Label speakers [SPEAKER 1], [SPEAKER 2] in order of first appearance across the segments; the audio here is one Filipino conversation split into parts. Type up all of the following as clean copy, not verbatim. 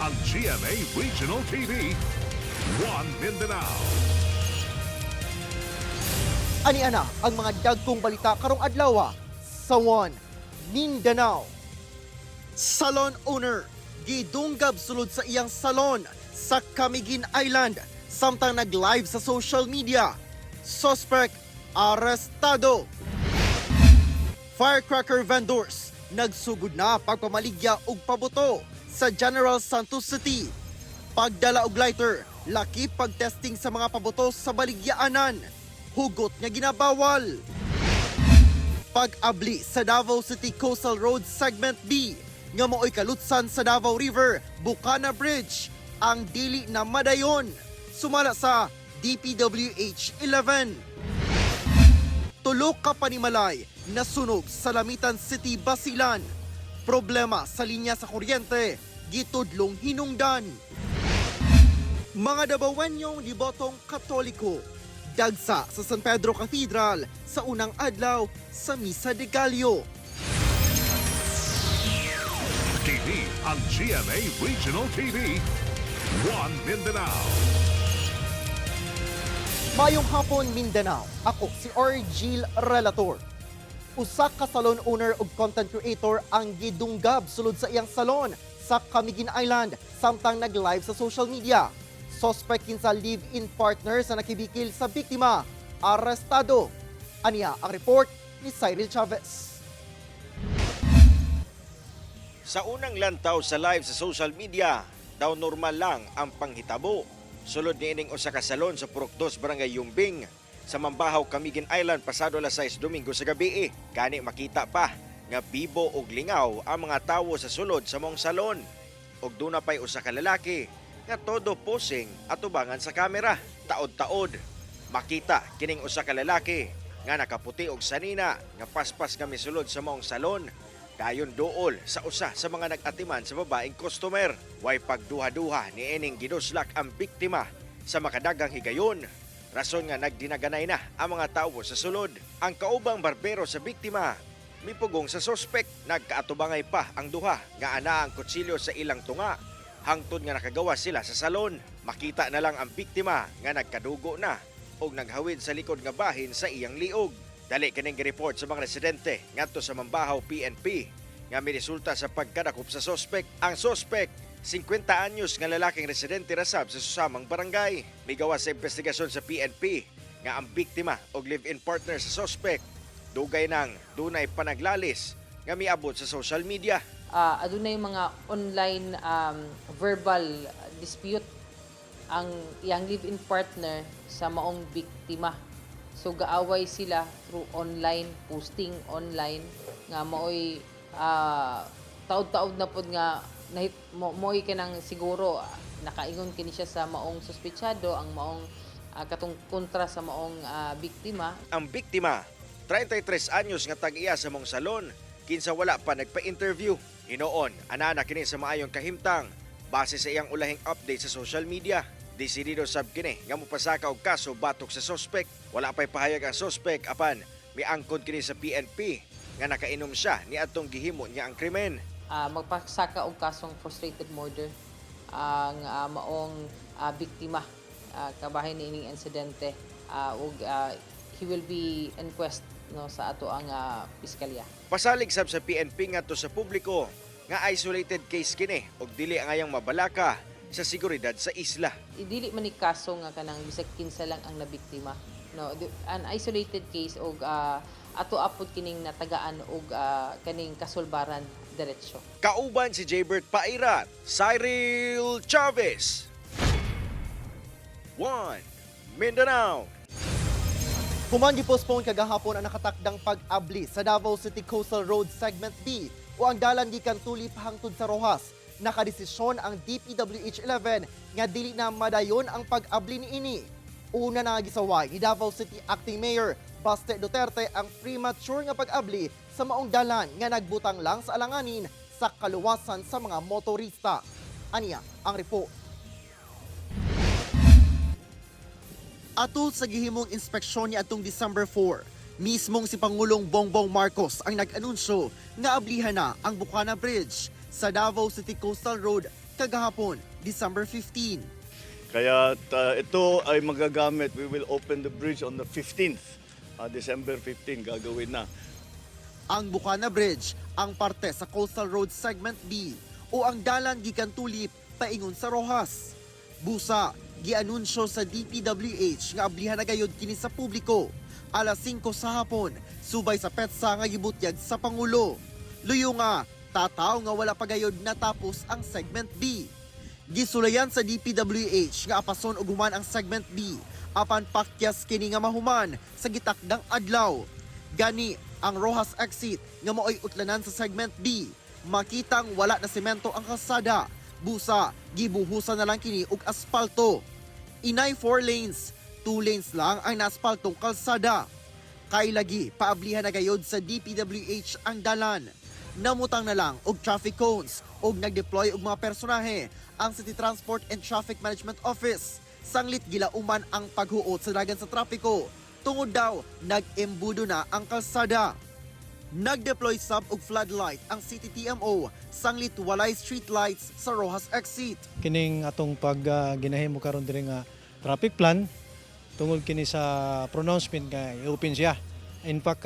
[SPEAKER 1] ang GMA Regional TV, One Mindanao.
[SPEAKER 2] Ani-ana ang mga dagkong balita karong adlaw sa One Mindanao. Salon owner gidunggab sulod sa iyang salon sa Camiguin Island samtang nag-live sa social media. Suspect arestado. Firecracker vendors nagsugod na pagpamaligya og pabuto sa General Santos City. Pagdala og lighter, laki pagtesting sa mga pabuto sa baligyaanan. Hugot nga ginabawal. Pag-abli sa Davao City Coastal Road Segment B nga mao'y kalutsan sa Davao River, Bukana Bridge, ang dili na madayon. Sumala sa DPWH 11. Tulok ka panimalay na sunog sa Lamitan City, Basilan. Problema sa linya sa kuryente, gitudlong hinungdan. Mga Davaoenyong libotong Katoliko, dagsa sa San Pedro Cathedral sa unang adlaw sa Misa de Gallo.
[SPEAKER 1] Kini ang GMA Regional TV, One Mindanao.
[SPEAKER 2] Mayong hapon Mindanao, ako si Orgil Relator. Usa ka salon owner ug content creator ang gidunggab sulod sa iyang salon sa Camiguin Island samtang nag-live sa social media. Suspect kinsa live-in partner sa nakibikil sa biktima, arestado. Aniya ang report ni Cyril Chavez.
[SPEAKER 3] Sa unang lantaw sa live sa social media, daw normal lang ang panghitabo. Sulod niining usa ka salon sa Purok 2, Barangay Yumbing, sa Mambahaw, Camiguin Island pasado alas 6 Domingo sa gabi. Gani makita pa nga bibo og lingaw ang mga tawo sa sulod sa mong salon. Og duna pay usa ka lalaki nga todo posing at tubangan sa kamera. Taod-taod, makita kining usa ka lalaki nga nakaputi og sanina nga paspas kami sulod sa mong salon. Dayon duol sa usa sa mga nag-atiman sa babaeng customer. Way pagduha-duha ni ining ginuslak ang biktima sa makadagang higayon. Rason nga nagdinaganay na ang mga tawo sa sulod. Ang kaubang barbero sa biktima mipugong sa suspect. Nagkaatubangay pa ang duha nga ana ang kutsilyo sa ilang tunga. Hangtod nga nakagawa sila sa salon. Makita na lang ang biktima nga nagkadugo na o naghawid sa likod nga bahin sa iyang liog. Dali kaning report sa mga residente ngadto sa Mambahaw PNP nga miresulta sa pagkadakop sa suspect. Ang suspect, 50 anyos nga lalaking residente rasab sa susamang barangay. Migawas sa investigasyon sa PNP nga ang biktima o live-in partner sa suspect dugay nang dunay panaglalis nga miabot sa social media.
[SPEAKER 4] Adunay mga online verbal dispute ang iyang live-in partner sa maong biktima. So gaaway sila through online, posting online nga maoy taud-taud na pod nga mo'y kanang siguro nakaingon kini siya sa maong suspetsado ang maong katong kontra sa maong biktima.
[SPEAKER 3] Ang biktima, 33 anyos nga tag-iya sa mong salon, kinsa wala pa nagpa-interview. Hinoon, anana kini sa maayong kahimtang base sa iyang ulahing update sa social media. Desidido sab kini nga mopasaka og kaso batok sa suspect. Wala pay pahayag ang suspect apan miangkon kini sa PNP nga nakainom siya ni atong gihimo niya ang krimen.
[SPEAKER 4] Magpasaka og kasong frustrated murder ang maong biktima kabahin niining insidente ug he will be inquest no sa ato ang piskalya.
[SPEAKER 3] Pasalig sab sa PNP ngadto sa publiko nga isolated case kini ug dili angayang mabalaka sa seguridad sa isla.
[SPEAKER 4] Dili man ni kaso nga kanang bisag kinsa lang ang nabiktima. No, an isolated case og ato apod kining natagaan og kaning kasulbaran diretsyo.
[SPEAKER 3] Kauban si Jaybert Pairat, Cyril Chavez. One Mindanao.
[SPEAKER 2] Human gi-postpone kagahapon ang nakatakdang pag-abli sa Davao City Coastal Road Segment B o ang dalan gikan Tulip hangtod sa Rojas. Nakadesisyon ang DPWH 11 nga dili na madayon ang pag-abli niini. Una na gisaway ni Davao City Acting Mayor Baste Duterte ang premature nga pag-abli sa maong dalan nga nagbutang lang sa alanganin sa kaluwasan sa mga motorista. Aniya ang report. Atol sa gihimong inspeksyon ni atong December 4, mismong si Pangulong Bongbong Marcos ang nag-anunsyo nga ablihan na ang Bukana Bridge sa Davao City Coastal Road kagahapon, December 15.
[SPEAKER 5] Kaya ito ay magagamit. We will open the bridge on the 15th, December 15, gagawin na.
[SPEAKER 2] Ang Bukana Bridge ang parte sa Coastal Road Segment B o ang dalan gikan Tulip paingon sa Rojas. Busa, gianunsyo sa DPWH nga ablihan na gayud kini sa publiko. Alas 5 sa hapon, subay sa petsa nga gibutyag sa Pangulo. Luyo nga, tataw nga wala pa gayud natapos ang Segment B. Gisulayan sa DPWH nga apason og human ang Segment B apan pakyas kini nga mahuman sa gitakdang adlaw. Gani ang Rojas exit nga maoy utlanan sa Segment B. Makitang wala na semento ang kalsada. Busa, gibuhusan na lang kini og asfalto. Inay 4 lanes, 2 lanes lang ang naaspaltong kalsada. Kay lagi paablihan na gayod sa DPWH ang dalan. Namutang na lang og traffic cones og nagdeploy og mga personahe ang City Transport and Traffic Management Office. Sanglit gilauman ang paghuot sa dagan sa trapiko. Tungod daw, nag-embudo na ang kalsada. Nag-deploy sub og floodlight ang City TMO. Sanglit walay street lights sa Rojas exit.
[SPEAKER 6] Kining atong pag ginahimo karon diri nga traffic plan tungod kini sa pronouncement nga i-open siya. In fact,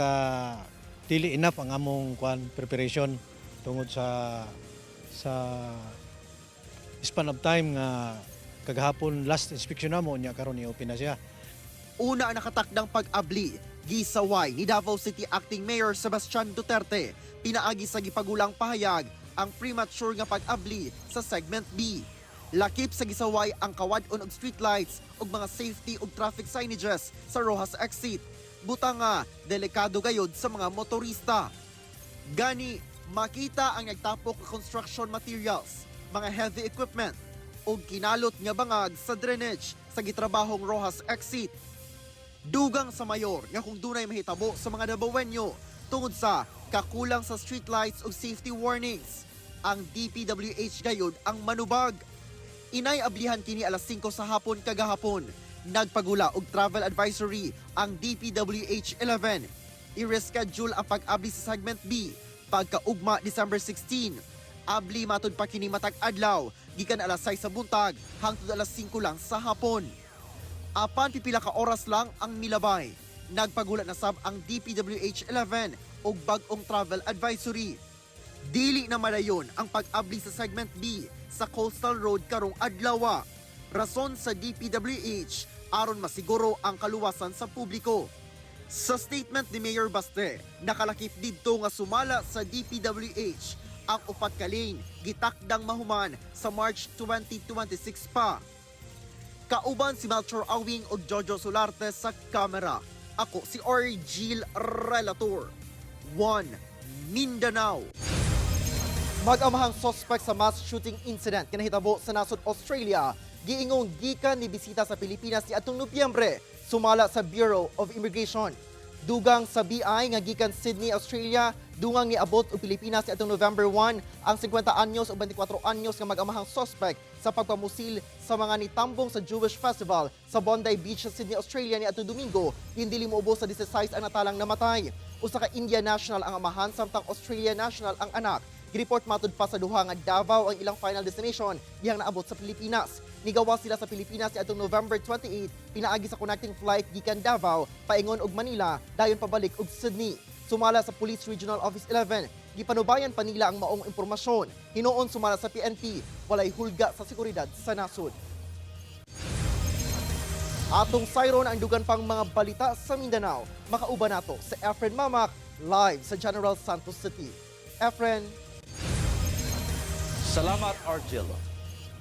[SPEAKER 6] dili enough ang among preparation tungod sa span of time nga kagahapon last inspection namo nya karon i-open na siya.
[SPEAKER 2] Una ang nakatakdang pag-abli, gisaway ni Davao City Acting Mayor Sebastian Duterte. Pinaagi sa gipagulang pahayag ang premature nga pag-abli sa Segment B. Lakip sa gisaway ang kawad-on og streetlights ug mga safety ug traffic signages sa Rojas exit. Butang nga, delikado gayod sa mga motorista. Gani, makita ang nagtapok ng construction materials, mga heavy equipment, ug kinalot nga bangag sa drainage sa gitrabahong Rojas exit. Dugang sa mayor nga kung dunay mahitabo sa mga Davaoenyo tungod sa kakulang sa streetlights ug safety warnings, ang DPWH gayod ang manubag. Inay ablihan kini alas 5 sa hapon kagahapon. Nagpagula og travel advisory ang DPWH 11. I-reschedule ang pag-abli sa Segment B pagkaugma December 16. Abli matud pa kini matag adlaw gikan alas 6 sa buntag hangtod alas 5 lang sa hapon. Apan pipila ka oras lang ang milabay. Nagpagula na sab ang DPWH 11 og bag-ong travel advisory. Dili na madayon ang pag-abli sa Segment B sa Coastal Road karong adlaw. Rason sa DPWH aron masiguro ang kaluwasan sa publiko. Sa statement ni Mayor Baste, nakalakip didto nga sumala sa DPWH ang upat ka lane gitakdang mahuman sa March 2026 pa. Kauban si Melchor Awing o Jojo Solarte sa kamera. Ako si Orgil Relator. 1 Mindanao. Mag-amahang suspect sa mass shooting incident kinahitabo sa nasod Australia, giingong gikan ni bisita sa Pilipinas ni atong Nobyembre, sumala sa Bureau of Immigration. Dugang sa BI nga gikan Sydney, Australia, dungang niabot og Pilipinas ni atong November 1 ang 50 anyos o 24 anyos nga mag-amahang suspect sa pagpamusil sa mga nitambong sa Jewish Festival sa Bondi Beach sa Sydney, Australia ni atong Domingo, hindi limuobos sa 16 ang natalang namatay. Usa ka Indian national ang amahan samtang Australian national ang anak. Gireport matud pa sa duha nga Davao ang ilang final destination dihang naabot sa Pilipinas. Nigawa sila sa Pilipinas atong November 28, pinaagi sa connecting flight gikan Davao paingon og Manila dayon pabalik og Sydney. Sumala sa Police Regional Office 11, gipanubayan pa nila ang maong impormasyon. Hinuon sumala sa PNP, walay hulga sa seguridad sa nasod. Atong sayron ang dugan pang mga balita sa Mindanao. Makauban nato sa Efren Mamak live sa General Santos City. Efren.
[SPEAKER 7] Salamat, Argel.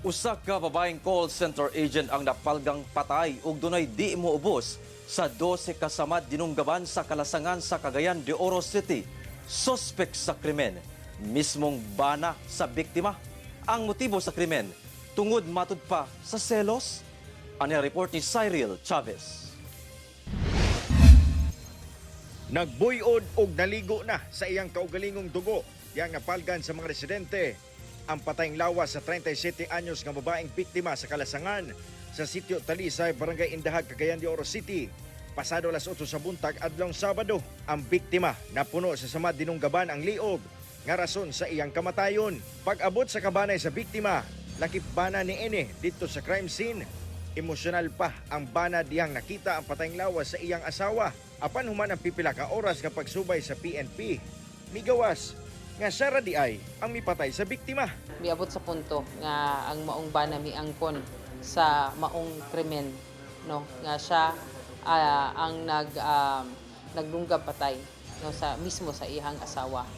[SPEAKER 7] Usa ka babaeng call center agent ang napalgang patay ug dunay di moubos sa 12 kasamad dinunggaban sa Kalasangan sa Cagayan de Oro City. Suspect sa krimen, mismong bana sa biktima. Ang motibo sa krimen, tungod matud pa sa selos. Ani report ni Cyril Chavez.
[SPEAKER 3] Nagbuyod og naligo na sa iyang kaugalingong dugo yang napalgan sa mga residente. Ang patayng lawas sa 37 anyos nga babaeng biktima sa Kalasangan sa sitio Talisay, Barangay Indahag, Cagayan de Oro City. Pasado alas 8 sa buntag adlong Sabado, ang biktima napuno sa samad dinunggaban ang liog nga rason sa iyang kamatayon. Pag-abot sa kabanay sa biktima, Lakip bana ni Ene dito sa crime scene. Emosyonal pa ang bana diyang nakita ang patayng lawas sa iyang asawa. Apan human ang pipila ka oras kapag subay sa PNP. Migawas nga siya di ay ang mipatay sa biktima.
[SPEAKER 4] Miabot sa punto nga ang maong bana miangkon sa maong krimen, no, nga siya ang naglunggab patay, no, sa mismo sa iyang asawa.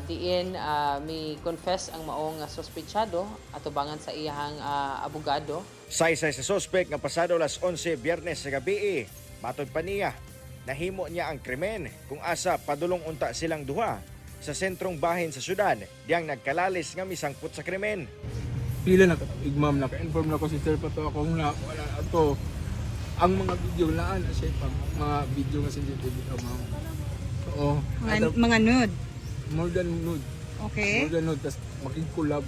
[SPEAKER 4] Diin mi confess ang maong suspetsado atubangan sa iyang abogado.
[SPEAKER 3] Saysay sa sospek nga pasado alas 11 Biyernes sa gabi, matod pa niya, nahimo niya ang krimen kung asa padulong unta silang duha sa sentrong bahin sa syudad diyang nagkalalis nga misangpot sa krimen.
[SPEAKER 8] Pila na igmam naka-inform na ko si Sir Pato akong na wala ato ang mga video laan siya pag mga video nga sensitive ka ma'am. Oo.
[SPEAKER 9] Mga nude.
[SPEAKER 8] More than nude.
[SPEAKER 9] Okay.
[SPEAKER 8] More than nude tas makig-collab.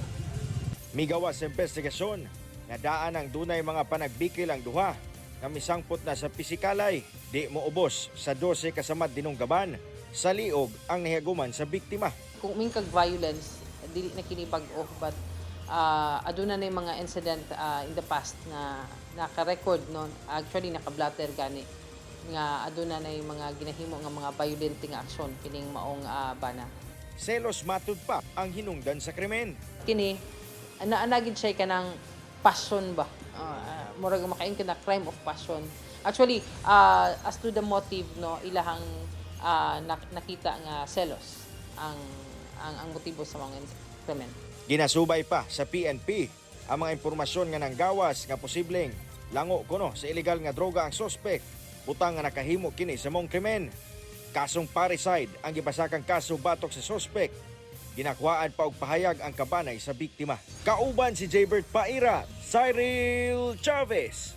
[SPEAKER 3] Migawas sa investigasyon nga daan ang dunay mga panagbikil ang duha nga misangpot na sa pisikalay di mo ubos sa 12 kasamad dinunggaban sa liog ang nahiaguman sa biktima.
[SPEAKER 4] Kung may violence dili na kini bag-o, but aduna na mga incident in the past na naka-record, no, actually naka-blatter gani nga aduna na mga ginahimo nga mga violent nga aksyon kining maong bana.
[SPEAKER 3] Selos matud pa ang hinungdan sa krimen.
[SPEAKER 4] Kini naanagid siya kanang passion ba, murag makain ka na crime of passion. Actually as to the motive, no, ilahang nakita nga selos ang motibo sa mga krimen.
[SPEAKER 3] Ginasubay pa sa PNP ang mga impormasyon nga nanggawas nga posibleng lango kuno sa illegal nga droga ang sospek, butang nga nakahimo kini sa mong krimen. Kasong parricide ang gibasakang kaso batok sa sospek. Ginakuhaan pa og pahayag ang kabanay sa biktima. Kauban si Jaybert Paira, Cyril Chavez.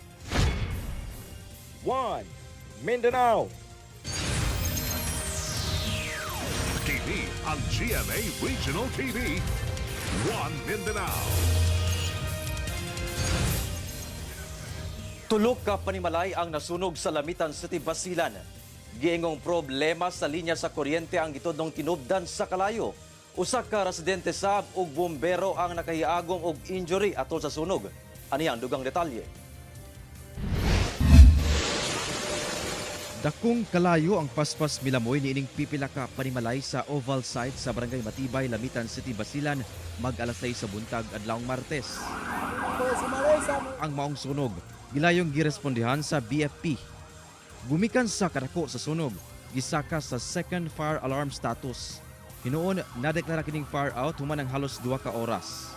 [SPEAKER 3] 1 Mindanao.
[SPEAKER 1] TV ang GMA Regional TV. 1 Mindanao.
[SPEAKER 7] Tulok ka panimalay ang nasunog sa Lamitan City, Basilan. Giingong problema sa linya sa kuryente ang gitudlong tinubdan sa kalayo. Usa ka residente sab ug bombero ang nakahiagom og injury atol sa sunog. Ani ang dugang detalye.
[SPEAKER 10] Dakong kalayo ang paspas milamoy niining pipila ka panimalay sa oval site sa Barangay Matibay, Lamitan City, Basilan mag-alas 6 sa buntag adlawng Martes. Ang maong sunog gilayong girespondihan sa BFP. Gumikan sa kadako sa sunog, gisaka sa second fire alarm status. Hinuon nadeklara kining fire out human ang halos 2 ka oras.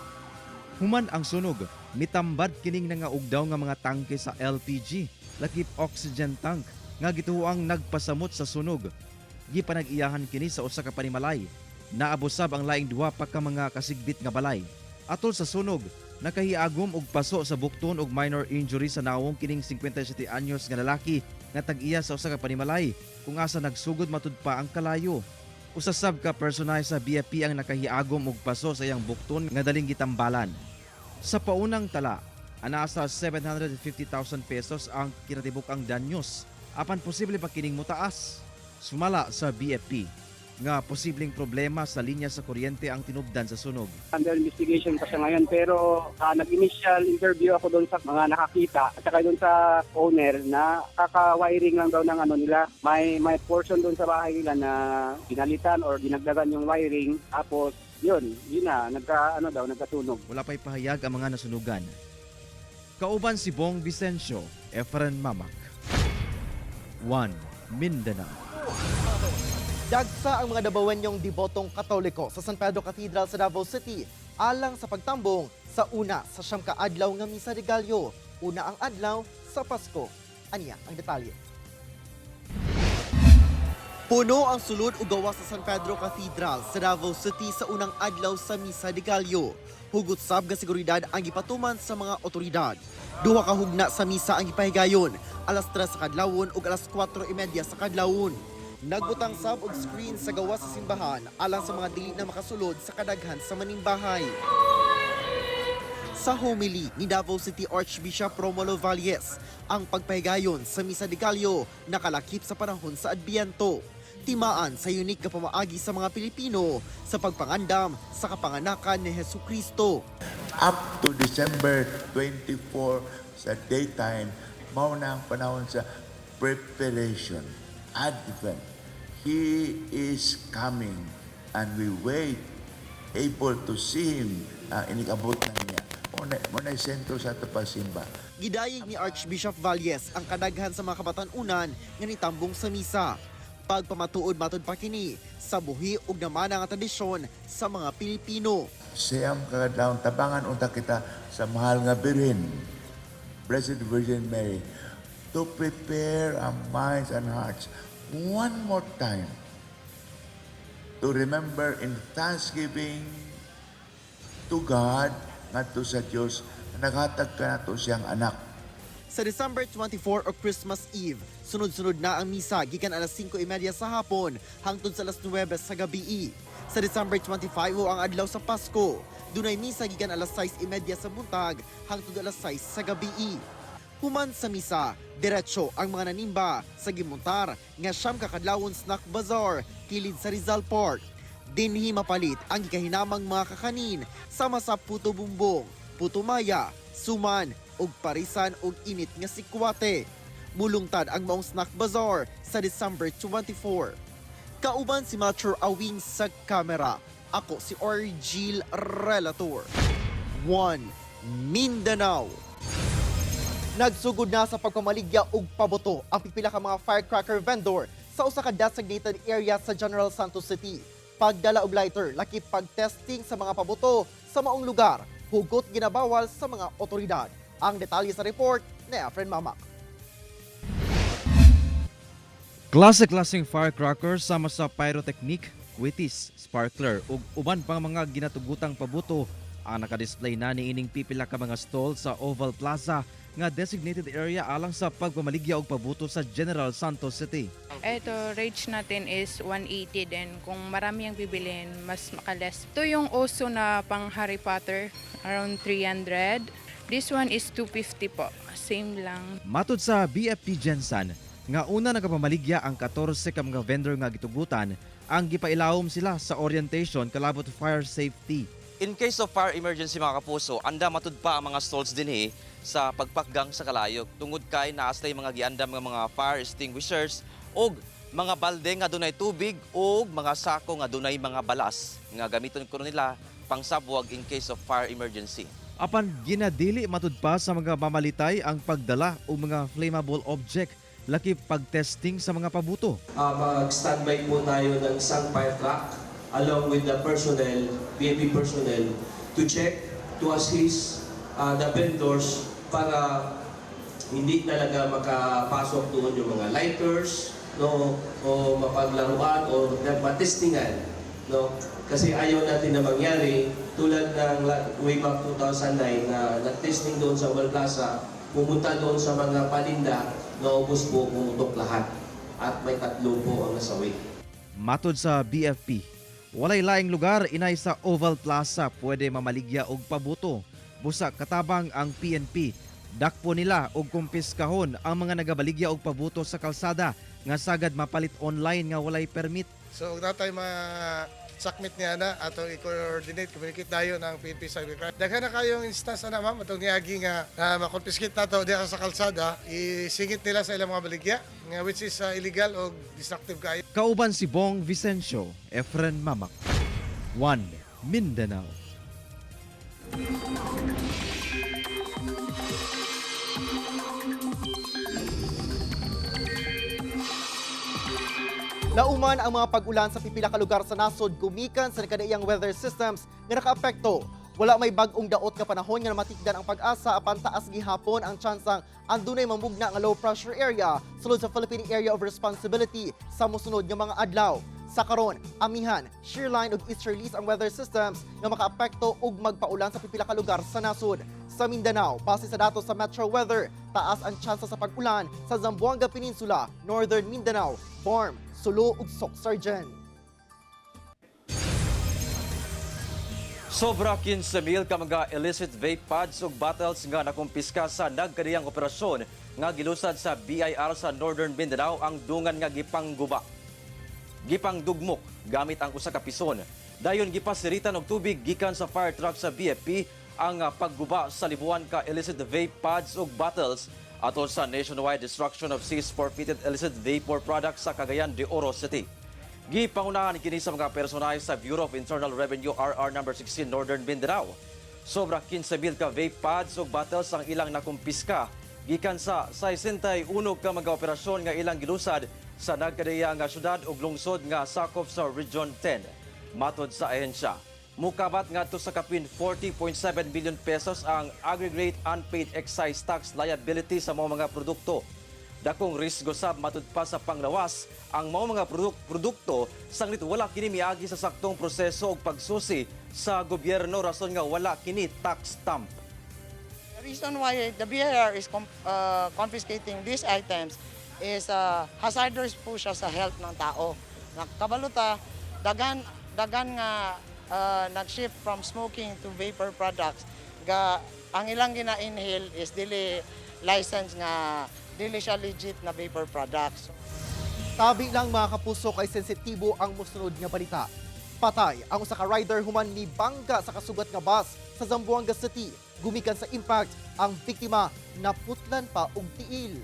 [SPEAKER 10] Human ang sunog, mitambad kining nangaugdaw nga mga tangke sa LPG, lakip oxygen tank nga gituoang nagpasamot sa sunog. Gipanag-iyahan kini sa usa ka panimalay. Naabusab ang laing 2 pa ka mga kasigbit nga balay. Atol sa sunog, nakahiagom og paso sa bukton og minor injury sa nawong kining 57 anyos nga lalaki nga tag-iya sa usa ka panimalay kung asa nagsugod matud pa ang kalayo. Usasab ka personay sa BFP ang nakahiagom og paso sa iyang bukton nga daling gitambalan. Sa paunang tala, ana sa 750,000 pesos ang kinatibuk-ang danyos. Apan posible pa kining mutaas. Sumala sa BFP nga posibleng problema sa linya sa kuryente ang tinubdan sa sunog.
[SPEAKER 11] Under investigation pa siya ngayon, pero nag-initial interview ako doon sa mga nakakita at saka doon sa owner na kaka-wiring lang daw ng ano nila. May portion doon sa bahay nila na ginalitan or dinagdagan yung wiring, tapos yun na nagkatunog.
[SPEAKER 10] Wala pa'y pahayag ang mga nasunugan. Kauban si Bong Vicencio, Efren Mamak. 1 Mindanao.
[SPEAKER 2] Dagsa ang mga Dabawenyong debotong Katoliko sa San Pedro Cathedral sa Davao City alang sa pagtambong sa una sa siyam ka adlaw nga Misa de Gallo, una ang adlaw sa Pasko. Anya ang detalye. Puno ang sulod ug gawas sa San Pedro Cathedral sa Davao City sa unang adlaw sa Misa de Gallo. Hugot sab nga seguridad ang gipatuman sa mga otoridad. 2 ka hugna sa misa ang gipahigayon, alas 3 sa kadlawon ug alas 4:30 sa kadlawon. Nagbutang sab og screen sa gawas sa simbahan alang sa mga dili na makasulod sa kadaghan sa manimbahay. Sa homily ni Davao City Archbishop Romulo Valles, ang pagpahigayon sa Misa de Gallo nakalakip sa panahon sa Adbiento. Timaan sa unique nga pamaagi sa mga Pilipino sa pagpangandam sa kapanganakan ni Hesukristo.
[SPEAKER 9] up to December 24 sa daytime, mao na ang panahon sa preparation. Advent. He is coming and we wait able to see Him inikabot na niya. Muna sentro sa ito pasimba.
[SPEAKER 2] Gidayeg ni Archbishop Valles ang kadaghan sa mga kabatan-unan nga nitambong sa misa. Pagpamatuod matod pa kini sa buhi ug naman ang tradisyon sa mga Pilipino.
[SPEAKER 9] Siyam kakadlawon tabangan unta kita sa mahal nga Birhen, Blessed Virgin Mary, to prepare our minds and hearts one more time to remember in thanksgiving to God ngadto sa Dios naghatag ka nato siyang anak.
[SPEAKER 2] Sa December 24 o Christmas Eve, sunod-sunod na ang misa gikan alas 5:30 sa hapon hangtod sa alas 9 sa gabi. Sa December 25 o ang adlaw sa Pasko, dunay misa gikan alas 6:30 sa buntag hangtod alas 6 sa gabi. Human sa misa, diretso ang mga nanimba sa gimuntar nga siyam kakadlawon snack bazaar kilid sa Rizal Park. Dinhi mapalit ang gikahinamang mga kakanin sama sa puto bumbong, puto maya, suman ug parisan ug init nga sikwate. Mulungtad ang maong snack bazaar sa December 24. Kauban si Mature Awing sa kamera. Ako si Orgil Relator. 1 Mindanao. Nagsugod na sa pagpamaligya ug paboto ang pipila ka mga firecracker vendor sa usa ka designated area sa General Santos City. Pagdala og lighter, lakip pag-testing sa mga paboto sa maong lugar, hugot ginabawal sa mga otoridad. Ang detalye sa report ni Efren Mamak.
[SPEAKER 10] Klase-klaseng firecrackers sama sa pyrotechnic, kwitis, sparkler ug uban pang mga ginatugutang pabuto ang nakadisplay na niining pipila ka mga stall sa Oval Plaza nga designated area alang sa pagpamaligya og pabuto sa General Santos City.
[SPEAKER 12] Ito, range natin is 180 din. Kung marami ang bibilin, mas makalas. Ito yung oso na pang Harry Potter, around 300. This one is 250 po. Same lang.
[SPEAKER 10] Matud sa BFP Gensan, nga una nagapamaligya ang 14 ka mga vendor nga gitugutan, ang gipailawom sila sa orientation kalabot fire safety.
[SPEAKER 7] In case of fire emergency mga kapuso, anda matud pa ang mga stalls dinhi sa pagpakgang sa kalayok. Tungod kay naastay mga giandam nga mga fire extinguishers og mga balde nga dunay tubig og mga sako nga dunay mga balas nga gamiton kuno nila pangsabwag in case of fire emergency.
[SPEAKER 10] Apan ginadili matud pa sa mga mamalitay ang pagdala o mga flammable object laki pag-testing sa mga pabuto.
[SPEAKER 13] Mag-standby po tayo ng isang fire truck along with the personnel, PNP personnel, to check, to assist the vendors para hindi talaga makapasok doon yung mga lighters, no, o mapaglaruan o matestingan, no? Kasi ayaw natin na mangyari tulad ng way back 2009 na nag-testing doon sa Oval Plaza, pumunta doon sa mga paninda, naubos po pumutok lahat at may 3 po ang nasawi.
[SPEAKER 10] Matod sa BFP, walay laing lugar inay sa Oval Plaza pwede mamaligya og pabuto. Busa katabang ang PNP, dakpo nila og kumpiskahon ang mga nagabaligya og pabuto sa kalsada nga sagad mapalit online nga walay permit.
[SPEAKER 14] So natay ma-submit niya na ato i-coordinate, communicate tayo ng PNP Cybercrime. Daghan na kayong instance na ma'am, atong niagi nga makonfiskate nato diha sa kalsada, isingit nila sa ilang mga baligya, nga which is illegal o destructive kayo.
[SPEAKER 10] Kauban si Bong Vicencio, Efren Mamak. 1 Mindanao.
[SPEAKER 2] Lauman ang mga pag-ulan sa pipila ka lugar sa nasod gumikan sa nakadaiyang weather systems nga nakaapekto. Wala may bag-ong daot nga panahon nga matikdan ang pag-asa apan taas gihapon ang tsansang andunay mamugna nga low pressure area sulod sa Philippine Area of Responsibility sa mosunod nga mga adlaw. Sa karon, amihan, shearline ug easterlies ang weather systems nga makaapekto ug magpaulan sa pipila ka lugar sa nasod. Sa Mindanao, base sa datos sa Metro Weather, taas ang tsansa sa pag-ulan sa Zamboanga Peninsula, Northern Mindanao, Borm, Sulu ug Soc-Sargen.
[SPEAKER 7] Sobra 15,000 ka mga illicit vape pads ug bottles nga nakumpiska sa nagkadiyang operasyon nga gilusad sa BIR sa Northern Mindanao ang dungan nga gipangguba. Gipangdugmok gamit ang usa ka pison. Dayon gipasiritan og tubig gikan sa fire truck sa BFP ang pagguba sa libuan ka illicit vape pods ug bottles atol sa nationwide destruction of seized forfeited illicit vapor products sa Cagayan de Oro City. Gipangunahan kini sa mga personahe sa Bureau of Internal Revenue RR No. 16 Northern Mindanao. Sobra 15,000 ka vape pods ug bottles ang ilang nakumpiska gikan sa 61 ka mga operasyon nga ilang gilusad sa nagkadaya nga syudad ug lungsod nga sakop sa Region 10. Matod sa ahensya, mukabat ngadto sa kapin 40.7 billion pesos ang aggregate unpaid excise tax liability sa mga produkto. Dakong risgo sab matud pa sa panglawas ang mga produkto sanglit wala kini miagi sa saktong proseso ug pagsusi sa gobyerno rason nga wala kini tax stamp.
[SPEAKER 15] The reason why the BIR is confiscating these items is hazardous po siya sa health ng tao. Nakabaluta, dagan nga nag-shift from smoking to vapor products. Ang ilang gina-inhale is dili license nga dili siya legit na vapor products.
[SPEAKER 2] Tabi lang mga kapuso kay sensitibo ang musunod nga balita. Patay ang usa ka rider human ni bangga sa kasugat nga bus sa Zamboanga City. Gumikan sa impact ang biktima naputlan pa og tiil.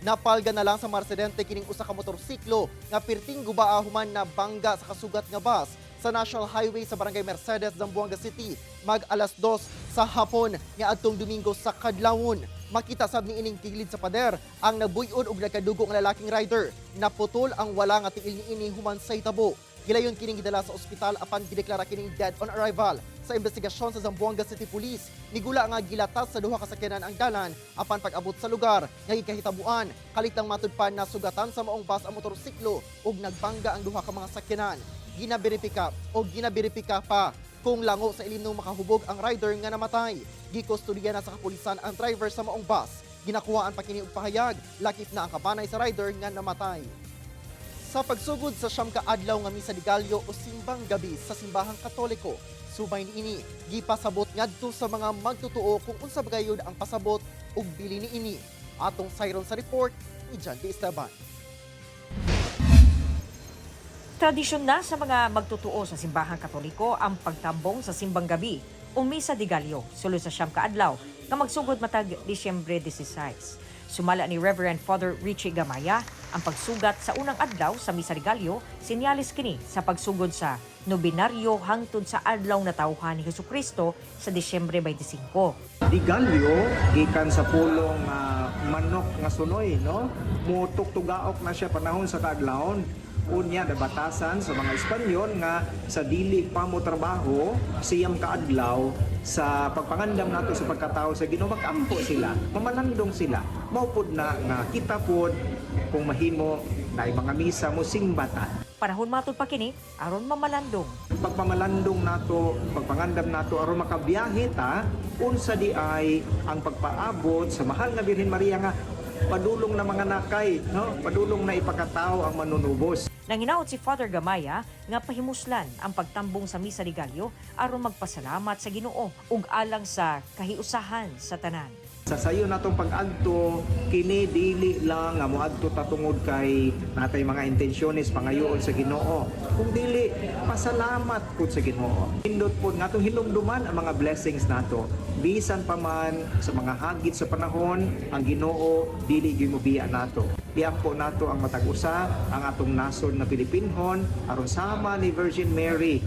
[SPEAKER 2] Napalga na lang sa marsidente kining usa ka motorsiklo nga perting gubaa human na bangga sa kasugat nga bus sa National Highway sa Barangay Mercedes, Zamboanga City mag alas 2 sa hapon nga adtong Domingo sa kadlawon. Makita sab ni ining tigilid sa pader ang nabuyon og nagkadugo nga lalaking rider. Naputol ang wala nga tiil ni ini human sa hitabo. Gilayon kining gidala sa ospital apan gideklara kining dead on arrival. Sa investigasyon sa Zamboanga City Police, nigula nga gilatas sa duha ka sakyanan ang dalan apan pag-abot sa lugar nga gikahitabuan kalitang matud pa na sugatan sa maong bus ang motorsiklo ug nagbangga ang duha ka mga sakyanan. Ginaberipika pa kung lango sa ilimnong makahubog ang rider nga namatay. Gikustodiya na sa kapulisan ang driver sa maong bus. Ginakuhaan pa kini og pahayag lakip na ang kabanay sa rider nga namatay. Sa pagsugod sa siyam ka adlaw nga misa de Gallo o simbang gabi sa simbahang Katoliko, subay niini gipasabot ngadto sa mga magtutuo kung unsa bagayod ang pasabot ug bili niini. Atong sayron sa report ni John D. Esteban.
[SPEAKER 16] Tradisyon na sa mga magtutuo sa simbahang Katoliko ang pagtambong sa simbang gabi o misa de Gallo sulod sa siyam ka adlaw nga magsugod matag Disyembre 16. Sumala ni Reverend Father Richie Gamaya ang pagsugat sa unang adlaw sa misa de Gallo, sinyalis kini sa pagsugod sa nobinaryo hangtod sa adlaw na tawhan ni Jesucristo sa Disyembre 25.
[SPEAKER 17] Di Gallo gikan sa pulong manok nga sunoy, no? Mutuktugaok na siya panahon sa kaadlawon. Unya nabatasan sa mga Espanyol nga sa dili pa mo trabaho siyam kaadlaw sa pagpangandam nato sa pagkatao sa Ginoo, magampo sila, mamalandong sila. Maupod na nga kita pod kung mahimo na mga misa mo singbatan.
[SPEAKER 16] Panahon matud pa kini aron mamalandong.
[SPEAKER 17] Pagpamalandong nato, pagpangandam nato aron makabiyahe ta unsa di ay ang pagpaabot sa mahal nga Birhen Maria nga padulong na mga nakay, no? Padulong na ipakatao ang manunubos.
[SPEAKER 16] Nanginaot si Father Gamaya nga pahimuslan ang pagtambong sa misa de Gallo aron magpasalamat sa Ginoo ug alang sa kahiusahan sa tanan.
[SPEAKER 17] Sa sayo natong pag-agto, kini dili lang nga moadto ta tungod kay natay mga intensyones pangayoon sa Ginoo. Kung dili pasalamat pud sa Ginoo. Pindot pud ngatong hinumduman ang mga blessings nato. Bisan pa man sa mga hagit sa panahon, ang Ginoo dili gimubiya nato. Tiampo nato ang matag-usa ang atong nasod na Pilipinhon aron sama ni Virgin Mary,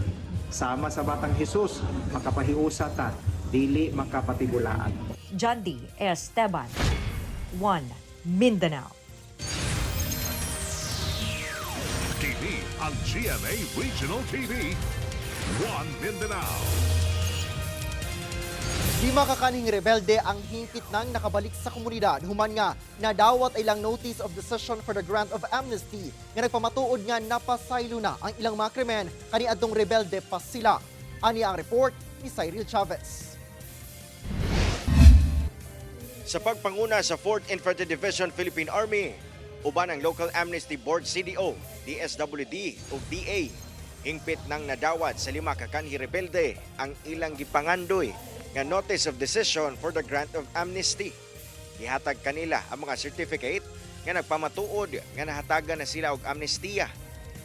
[SPEAKER 17] sama sa Batang Hesus, makapahiusa ta, dili makapatibulaan.
[SPEAKER 16] John D. Esteban, 1 Mindanao.
[SPEAKER 1] TV ang GMA Regional TV, 1 Mindanao.
[SPEAKER 2] Di makakaning rebelde ang hingpit nang nakabalik sa komunidad. Human nga, nadawat ilang notice of decision for the grant of amnesty nga nagpamatuod nga napasaylo na ang ilang mga krimen kaniadtong rebelde pa sila. Ani ang report ni Cyril Chavez.
[SPEAKER 3] Sa pagpanguna sa 4th Infantry Division Philippine Army, uban ang Local Amnesty Board CDO, DSWD o DA, hingpit nang nadawat sa 5 ka kanhi rebelde ang ilang gipangandoy nga notice of decision for the grant of amnesty. Gihatag kanila ang mga certificate nga nagpamatuod nga nahatagan na sila og amnestiya.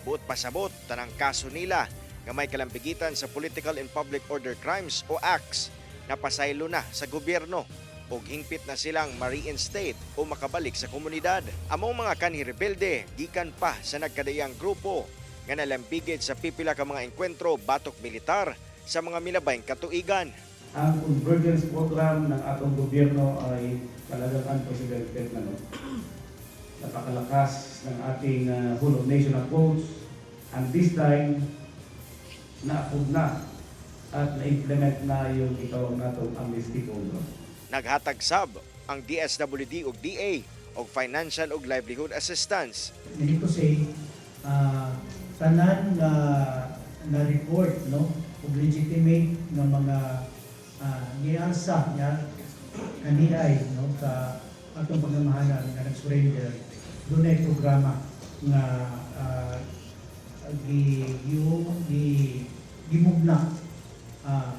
[SPEAKER 3] Buot pasabot tanang kaso nila nga may kalambigitan sa Political and Public Order Crimes o ACTs. napasaylo na sa gobyerno ug hingpit na silang ma-reinstate o makabalik sa komunidad. Among mga kanhi rebelde gikan pa sa nagkadayang grupo nga nalambigid sa pipila ka mga engkwentro batok militar sa mga milabayng katuigan.
[SPEAKER 18] Ang convergence program ng atong gobyerno ay talagang unprecedented na. Napakalakas ng ating whole of nation approach, and this time na-approve na at na-implement na yung itawag natong amnesty program.
[SPEAKER 3] Naghatag sab ang DSWD ug DA og financial ug livelihood assistance.
[SPEAKER 18] Dito say, tanan na report, no, ug legitimate ng mga niyansa niya kaniyay, no, sa atong pagmamahalan nga nag-surrender. Doon ay programa nga gimugna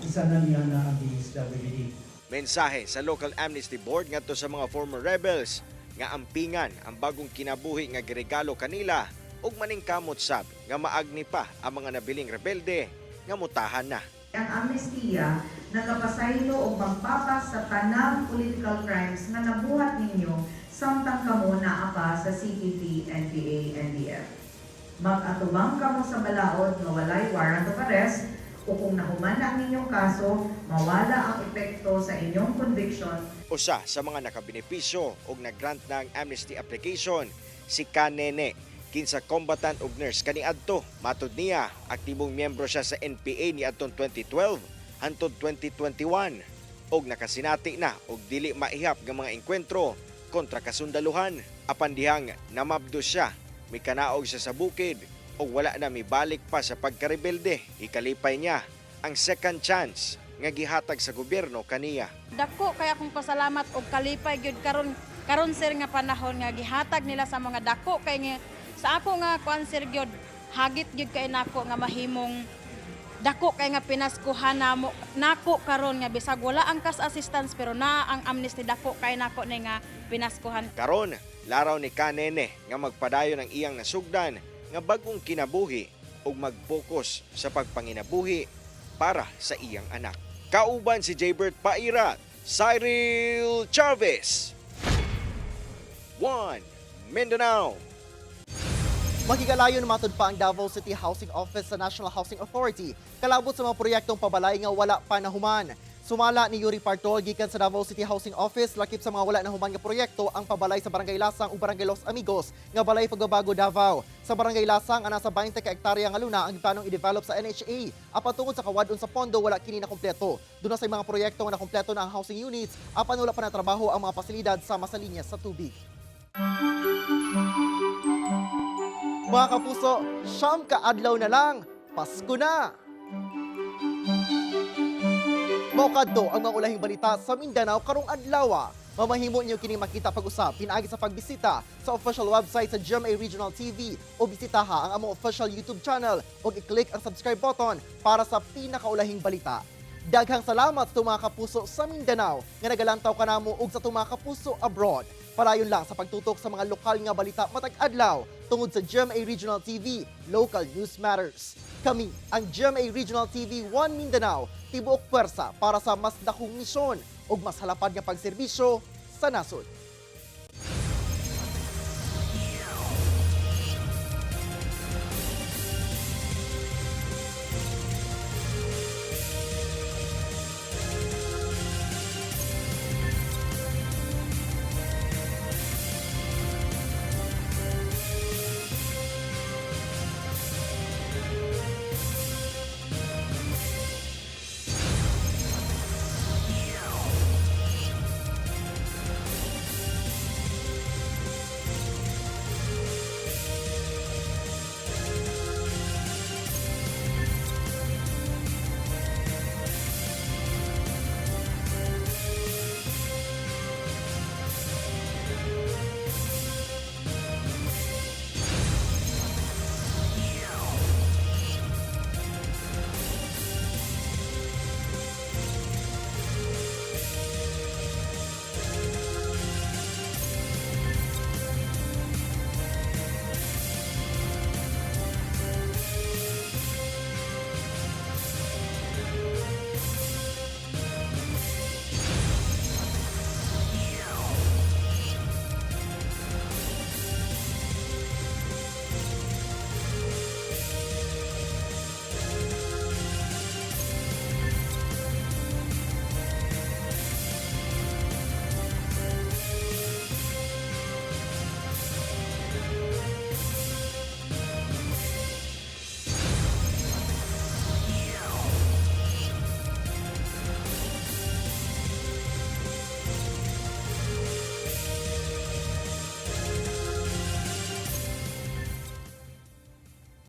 [SPEAKER 18] isa na niya na ang DSWD.
[SPEAKER 3] Mensahe sa Local Amnesty Board ngadto sa mga former rebels nga ampingan ang bagong kinabuhi nga giregalo kanila ug maningkamot sab nga maagni pa ang mga nabiling rebelde nga mutahan na.
[SPEAKER 19] Ang amnestiya nagapasaylo o magpapas sa tanang political crimes na nabuhat ninyo samtang kamo naa pa sa CPP, NPA, NDF. Mag-atubang kamo sa balaod nga walay warrant of arrest o kung nahuman na ang inyong kaso, mawala ang epekto sa inyong conviction.
[SPEAKER 3] Usa sa mga nakabenepisyo ug nag-grant ng amnesty application si Kanene, kinsa combatant ug nurse kaniadto. Matud niya, aktibong miyembro siya sa NPA ni adtong 2012 hangtod 2021 ug nakasinati na og dili maihap nga mga engkwentro kontra kasundaluhan. Apan dihang namabdo siya, may kanaog siya sa bukid ug wala na mibalik pa sa pagkarebelde. Ikalipay niya ang second chance nga gihatag sa gobyerno kaniya.
[SPEAKER 20] Dako kay akong pasalamat og kalipay gyud karon sir nga panahon nga gihatag nila sa mga dako kay nga sa ako nga kuan sir gyud hagit gyud kay nako nga mahimong dako kay nga pinaskuhan nako karon nga bisag wala ang cash assistance pero na ang amnesty dako kay nako ni nga pinaskuhan.
[SPEAKER 3] Karon laraw ni Kanene nga magpadayon ang iyang nasugdan nga bagong kinabuhi ug mag-focus sa pagpanginabuhi para sa iyang anak. Kauban si Jaybert Pairat, Cyril Chavez, 1 Mindanao.
[SPEAKER 2] Magigalayon matod pa ang Davao City Housing Office sa National Housing Authority kalabot sa mga proyektong pabalay nga wala pa nahuman. Sumala ni Yuri Partol gikan sa Davao City Housing Office lakip sa mga wala nahuman nga proyekto ang pabalay sa Barangay Lasang ug Barangay Los Amigos nga balay pagbabago Davao. Sa Barangay Lasang ana sa 20 ka hektarya nga luna ang planong i-develop sa NHA. Apan tungod sa kawadon sa pondo wala kini na kompleto. Duna sa mga proyekto nga nakompleto na ang housing units apan wala pa natrabaho ang mga pasilidad sa masalinya sa tubig. Mga kapuso, siyam ka adlaw na lang, Pasko na! Mokadto ang mga ulahing balita sa Mindanao karong adlaw. Mamahimo niyo kini makita pag-usap pinaagi sa pagbisita sa official website sa GMA Regional TV o bisitaha ang among official YouTube channel o i-click ang subscribe button para sa pinakaulahing balita. Daghang salamat sa mga kapuso sa Mindanao nga nagalantaw kanamo ug sa mga kapuso abroad. Palayon lang sa pagtutok sa mga lokal nga balita matag adlaw tungod sa GMA Regional TV, Local News Matters. Kami ang GMA Regional TV 1 Mindanao, tibuok pwersa para sa mas dakong misyon ug mas halapad nga pagserbisyo sa nasod.